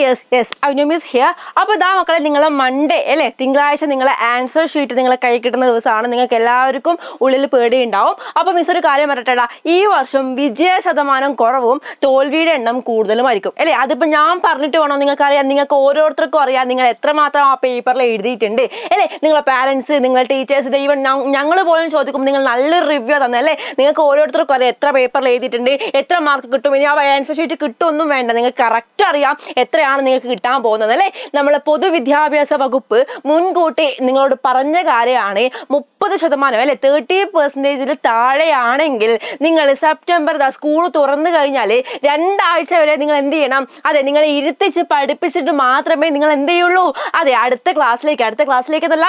Yes miss here. അപ്പോൾ ഇതാ മക്കളെ, നിങ്ങളെ മൺഡേ അല്ലേ, തിങ്കളാഴ്ച നിങ്ങളെ ആൻസർ ഷീറ്റ് നിങ്ങളെ കൈ കിട്ടുന്ന ദിവസമാണ്. നിങ്ങൾക്ക് എല്ലാവർക്കും ഉള്ളിൽ പേടിയുണ്ടാവും. അപ്പോൾ മിസ് ഒരു കാര്യം പറയട്ടെടാ, ഈ വർഷം വിജയ ശതമാനം കുറവും തോൽവിയുടെ എണ്ണം കൂടുതലുമായിരിക്കും അല്ലേ. അതിപ്പോൾ ഞാൻ പറഞ്ഞിട്ട് വേണോ? നിങ്ങൾക്കറിയാം, നിങ്ങൾക്ക് ഓരോരുത്തർക്കും അറിയാം നിങ്ങൾ എത്രമാത്രം ആ പേപ്പറിൽ എഴുതിയിട്ടുണ്ട് അല്ലേ. നിങ്ങളെ പാരൻസ്, നിങ്ങളുടെ ടീച്ചേഴ്സ്, ഈവൻ ഞങ്ങൾ പോലും ചോദിക്കും, നിങ്ങൾ നല്ലൊരു റിവ്യൂ തന്നല്ലേ. നിങ്ങൾക്ക് ഓരോരുത്തർക്കും അറിയാം എത്ര പേപ്പറിൽ എഴുതിയിട്ടുണ്ട്, എത്ര മാർക്ക് കിട്ടും, ഇനി ആ ആൻസർ ഷീറ്റ് കിട്ടുമൊന്നും വേണ്ട, നിങ്ങൾക്ക് കറക്റ്റ് അറിയാം എത്രയാണ് നിങ്ങൾക്ക് കിട്ടാൻ പോകുന്നത് അല്ലേ. നമ്മളെ പൊതുവിദ്യാഭ്യാസ വകുപ്പ് മുൻകൂട്ടി നിങ്ങളോട് പറഞ്ഞ കാര്യമാണ് 30% അല്ലെ 30% താഴെയാണെങ്കിൽ നിങ്ങൾ സെപ്റ്റംബർ സ്കൂൾ തുറന്നു കഴിഞ്ഞാൽ 2 ആഴ്ച വരെ നിങ്ങൾ എന്ത് ചെയ്യണം? അതെ, നിങ്ങൾ ഇരുത്തിച്ച് പഠിപ്പിച്ചിട്ട് മാത്രമേ നിങ്ങൾ എന്ത് ചെയ്യുള്ളൂ? അതെ, അടുത്ത ക്ലാസ്സിലേക്ക് എന്നല്ല,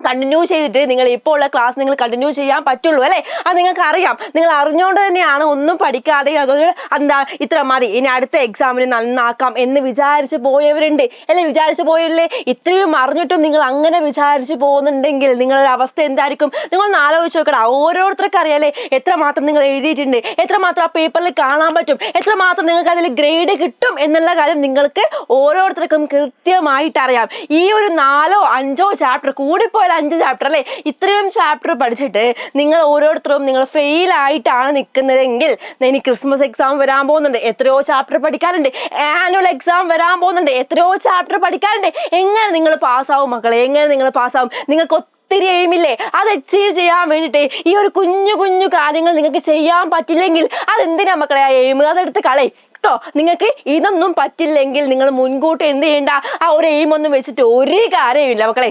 കണ്ടിന്യൂ ചെയ്തിട്ട് നിങ്ങൾ ഇപ്പോൾ ഉള്ള ക്ലാസ് നിങ്ങൾ കണ്ടിന്യൂ ചെയ്യാൻ പറ്റുള്ളൂ അല്ലേ. അത് നിങ്ങൾക്ക് അറിയാം. നിങ്ങൾ അറിഞ്ഞുകൊണ്ട് തന്നെയാണ് ഒന്നും പഠിക്കാതെ അതൊരു എന്താ ഇത്ര മതി, ഇനി അടുത്ത എക്സാമിന് നന്നാക്കാം എന്ന് വിചാരിച്ച് പോയവരുണ്ട് അല്ലേ. വിചാരിച്ച് പോയല്ലേ? ഇത്രയും അറിഞ്ഞിട്ടും നിങ്ങൾ അങ്ങനെ വിചാരിച്ച് പോകുന്നുണ്ടെങ്കിൽ നിങ്ങളൊരു അവസ്ഥ എന്തായിരിക്കും? നിങ്ങളൊന്ന് ആലോചിച്ച് നോക്കടാ. ഓരോരുത്തർക്കും അറിയാലേ എത്രമാത്രം നിങ്ങൾ എഴുതിയിട്ടുണ്ട്, എത്രമാത്രം ആ പേപ്പറിൽ കാണാൻ പറ്റും, എത്രമാത്രം നിങ്ങൾക്ക് അതിൽ ഗ്രേഡ് കിട്ടും എന്നുള്ള കാര്യം നിങ്ങൾക്ക് ഓരോരുത്തർക്കും കൃത്യമായിട്ട് അറിയാം. ഈ ഒരു 4 or 5 ചാപ്റ്റർ, കൂടിപ്പോയ 5 ചാപ്റ്റർ അല്ലേ, ഇത്രയും ചാപ്റ്റർ പഠിച്ചിട്ട് നിങ്ങൾ ഓരോരുത്തരും നിങ്ങൾ ഫെയിൽ ആയിട്ടാണ് നിൽക്കുന്നതെങ്കിൽ, ഇനി ക്രിസ്മസ് എക്സാം വരാൻ പോകുന്നുണ്ട്, എത്രയോ ചാപ്റ്റർ പഠിക്കാനുണ്ട്. ആനുവൽ എക്സാം വരാൻ പോകുന്നുണ്ട്, എത്രയോ ചാപ്റ്റർ പഠിക്കാനുണ്ട്. എങ്ങനെ നിങ്ങൾ പാസ്സാവും മക്കളെ? എങ്ങനെ നിങ്ങൾ പാസ്സാവും? നിങ്ങൾക്ക് ഒത്തിരി എയിമില്ലേ? അത് അച്ചീവ് ചെയ്യാൻ വേണ്ടിയിട്ട് ഈ ഒരു കുഞ്ഞു കാര്യങ്ങൾ നിങ്ങൾക്ക് ചെയ്യാൻ പറ്റില്ലെങ്കിൽ അതെന്തിനാ മക്കളെ ആ എയിം? അതെടുത്ത് കളയും കേട്ടോ. നിങ്ങൾക്ക് ഇതൊന്നും പറ്റില്ലെങ്കിൽ നിങ്ങൾ മുൻകൂട്ടി എന്ത് ചെയ്യണ്ട, ആ ഒരു എയിം ഒന്നും വെച്ചിട്ട് ഒരു കാര്യമില്ല മക്കളെ.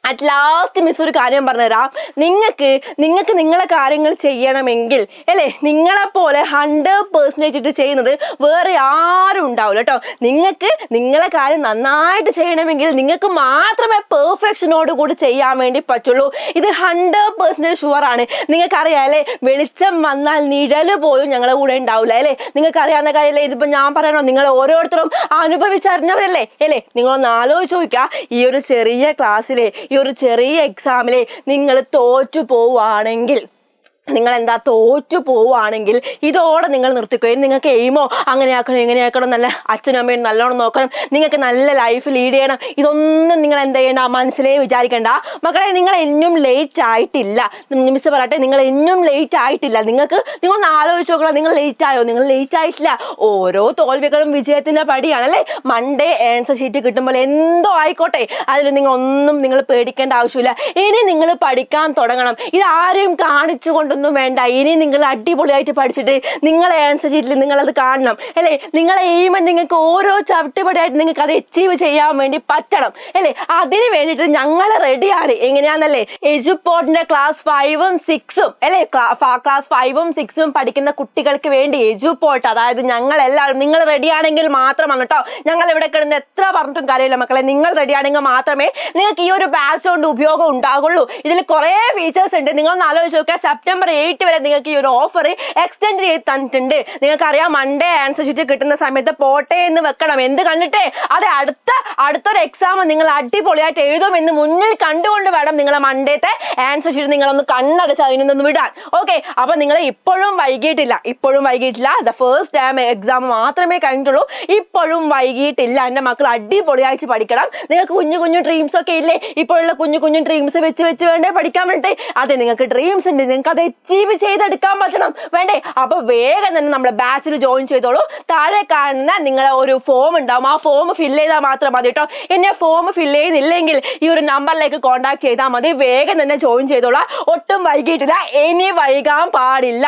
അറ്റ് ലാസ്റ്റ് മിസ് ഒരു കാര്യം പറഞ്ഞുതരാം. നിങ്ങൾക്ക് നിങ്ങളെ കാര്യങ്ങൾ ചെയ്യണമെങ്കിൽ അല്ലേ, നിങ്ങളെപ്പോലെ 100% ചെയ്യുന്നത് വേറെ ആരും ഉണ്ടാവില്ല കേട്ടോ. നിങ്ങൾക്ക് നിങ്ങളെ കാര്യം നന്നായിട്ട് ചെയ്യണമെങ്കിൽ നിങ്ങൾക്ക് മാത്രമേ പെർഫെക്ഷനോട് കൂടി ചെയ്യാൻ വേണ്ടി പറ്റുള്ളൂ. ഇത് 100% ഷുവറാണ്. നിങ്ങൾക്കറിയാം അല്ലേ, വെളിച്ചം വന്നാൽ നിഴല് പോലും ഞങ്ങളെ കൂടെ ഉണ്ടാവില്ല അല്ലേ. നിങ്ങൾക്ക് അറിയാവുന്ന കാര്യമല്ലേ. ഇതിപ്പോൾ ഞാൻ പറയണോ? നിങ്ങൾ ഓരോരുത്തരും അനുഭവിച്ചറിഞ്ഞവരല്ലേ അല്ലേ. നിങ്ങളൊന്ന് ആലോചിച്ച് നോക്കുക, ഈ ഒരു ചെറിയ ക്ലാസ്സിലെ ഈ ഒരു ചെറിയ എക്സാമിലെ നിങ്ങൾ തോറ്റു പോവുകയാണെങ്കിൽ, ഇതോടെ നിങ്ങൾ നിർത്തിക്കുകയും നിങ്ങൾക്ക് എയിമോ അങ്ങനെയാക്കണം ഇങ്ങനെയാക്കണം, നല്ല അച്ഛനും അമ്മയും നല്ലോണം നോക്കണം, നിങ്ങൾക്ക് നല്ല ലൈഫ് ലീഡ് ചെയ്യണം, ഇതൊന്നും നിങ്ങൾ എന്ത് ചെയ്യണ്ട, മനസ്സിലേ വിചാരിക്കേണ്ട മക്കളെ. നിങ്ങൾ എന്നും ലേറ്റ് ആയിട്ടില്ല. മിസ് പറയട്ടെ, നിങ്ങൾ എന്നും ലേറ്റ് ആയിട്ടില്ല. നിങ്ങളൊന്ന് ആലോചിച്ച് നോക്കണം, നിങ്ങൾ ലേറ്റ് ആയോ? നിങ്ങൾ ലേറ്റ് ആയിട്ടില്ല. ഓരോ തോൽവികളും വിജയത്തിന്റെ പടിയാണല്ലേ. മൺഡേ ആൻസർ ഷീറ്റ് കിട്ടുമ്പോൾ എന്തോ ആയിക്കോട്ടെ, അതിൽ നിങ്ങൾ പേടിക്കേണ്ട ആവശ്യമില്ല. ഇനി നിങ്ങൾ പഠിക്കാൻ തുടങ്ങണം. ഇത് ആരെയും കാണിച്ചുകൊണ്ട് ഒന്നും വേണ്ട. ഇനി നിങ്ങൾ അടിപൊളിയായിട്ട് പഠിച്ചിട്ട് നിങ്ങളെ ആൻസർ ഷീറ്റിൽ നിങ്ങളത് കാണണം അല്ലേ. നിങ്ങളെ എയിം നിങ്ങൾക്ക് ഓരോ ചവിട്ടുപടിയായിട്ട് നിങ്ങൾക്ക് അത് അച്ചീവ് ചെയ്യാൻ വേണ്ടി പറ്റണം അല്ലേ. അതിന് വേണ്ടിയിട്ട് ഞങ്ങൾ റെഡിയാണ്. എങ്ങനെയാണെന്നല്ലേ, എജുപോർട്ടിന്റെ ക്ലാസ് 5 ഉം 6 ഉം അല്ലേ, ക്ലാസ് 5 ഉം 6 ഉം പഠിക്കുന്ന കുട്ടികൾക്ക് വേണ്ടി എജുപോർട്ട്, അതായത് ഞങ്ങൾ എല്ലാവരും, നിങ്ങൾ റെഡിയാണെങ്കിൽ മാത്രമാണ് കേട്ടോ. ഞങ്ങൾ ഇവിടെ കിടന്ന് എത്ര പറഞ്ഞിട്ടും കാര്യമില്ല മക്കളെ. നിങ്ങൾ റെഡിയാണെങ്കിൽ മാത്രമേ നിങ്ങൾക്ക് ഈ ഒരു ബാച്ച് കൊണ്ട് ഉപയോഗം ഉണ്ടാകുള്ളൂ. ഇതിൽ കുറേ ഫീച്ചേഴ്സ് ഉണ്ട്. നിങ്ങളൊന്ന് ആലോചിച്ച് നോക്കുക. സെപ്റ്റംബർ 8 വരെ നിങ്ങൾക്ക് ഈ ഒരു ഓഫർ എക്സ്റ്റെൻഡ് ചെയ്ത് തന്നിട്ടുണ്ട്. നിങ്ങൾക്കറിയാം, മൺഡേ ആൻസർ ഷീറ്റ് കിട്ടുന്ന സമയത്ത് പോട്ടെ എന്ന് വെക്കണം. എന്ത് കണ്ടിട്ടേ? അതെ, അടുത്തൊരു എക്സാം നിങ്ങൾ അടിപൊളിയായിട്ട് എഴുതുമെന്ന് മുന്നിൽ കണ്ടുകൊണ്ട് വേണം നിങ്ങളെ മൺഡേത്തെ ആൻസർ ഷീറ്റ് നിങ്ങളൊന്ന് കണ്ണടച്ച് അതിനൊന്ന് വിടാൻ. ഓക്കെ, അപ്പൊ നിങ്ങൾ ഇപ്പോഴും വൈകിട്ടില്ല. ദ ഫസ്റ്റ് ടൈം എക്സാം മാത്രമേ കഴിഞ്ഞിട്ടുള്ളൂ. ഇപ്പോഴും വൈകിട്ടില്ല. എൻ്റെ മക്കൾ അടിപൊളിയായിട്ട് പഠിക്കണം. നിങ്ങൾക്ക് കുഞ്ഞു ഡ്രീംസ് ഒക്കെ ഇല്ലേ? ഇപ്പോഴുള്ള കുഞ്ഞു ഡ്രീംസ് വെച്ച് വേണ്ടേ പഠിക്കാൻ വേണ്ടി? അതെ, നിങ്ങൾക്ക് ഡ്രീംസ് ഉണ്ട്, നിങ്ങൾക്ക് അത് അച്ചീവ് ചെയ്തെടുക്കാൻ പറ്റണം വേണ്ടേ? അപ്പൊ വേഗം തന്നെ നമ്മുടെ ബാച്ചിൽ ജോയിൻ ചെയ്തോളൂ. താഴെ കാണുന്ന നിങ്ങളെ ഒരു ഫോം ഉണ്ടാവും, ആ ഫോം ഫില്ല് ചെയ്താൽ മാത്രം മതി കേട്ടോ. ഇനി ആ ഫോം ഫില്ല് ചെയ്യുന്നില്ലെങ്കിൽ ഈ ഒരു നമ്പറിലേക്ക് കോൺടാക്ട് ചെയ്താൽ മതി. വേഗം തന്നെ ജോയിൻ ചെയ്തോളാം. ഒട്ടും വൈകിട്ടില്ല, ഇനി വൈകാൻ പാടില്ല.